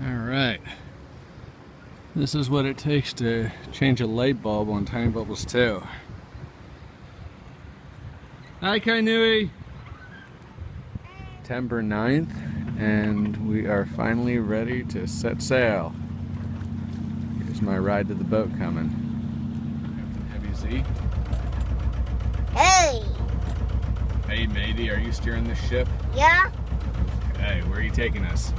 Alright. This is what it takes to change a light bulb on Tiny Bubbles 2. Hi, Kainui! September 9th, and we are finally ready to set sail. Here's my ride to the boat coming. Captain Heavy Z. Hey! Hey, matey, are you steering the ship? Yeah? Okay, where are you taking us?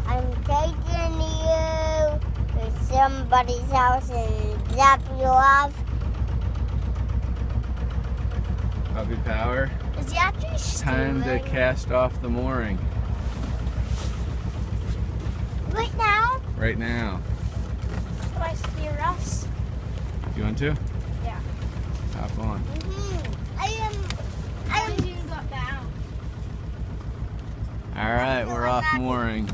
I'm taking you to somebody's house and drop you off. Puppy power. Is he actually Time to cast off the mooring. Right now? Right now. Can I steer us? You want to? Yeah. Hop on. I am you got down. Alright, we're off mooring.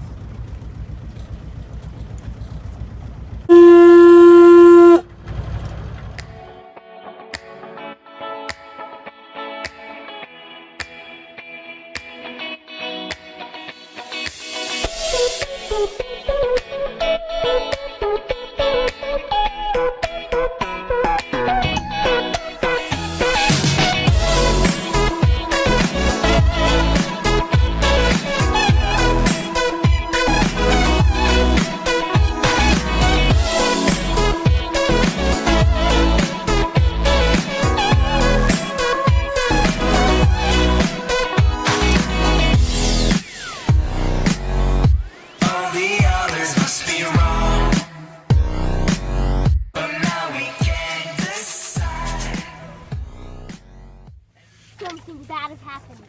Something bad has happened.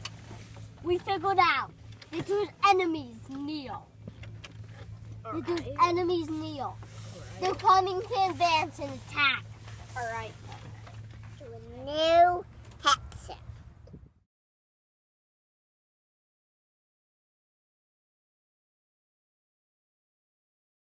We figured out that there's enemies near. That there's enemies near. They're coming to advance and attack.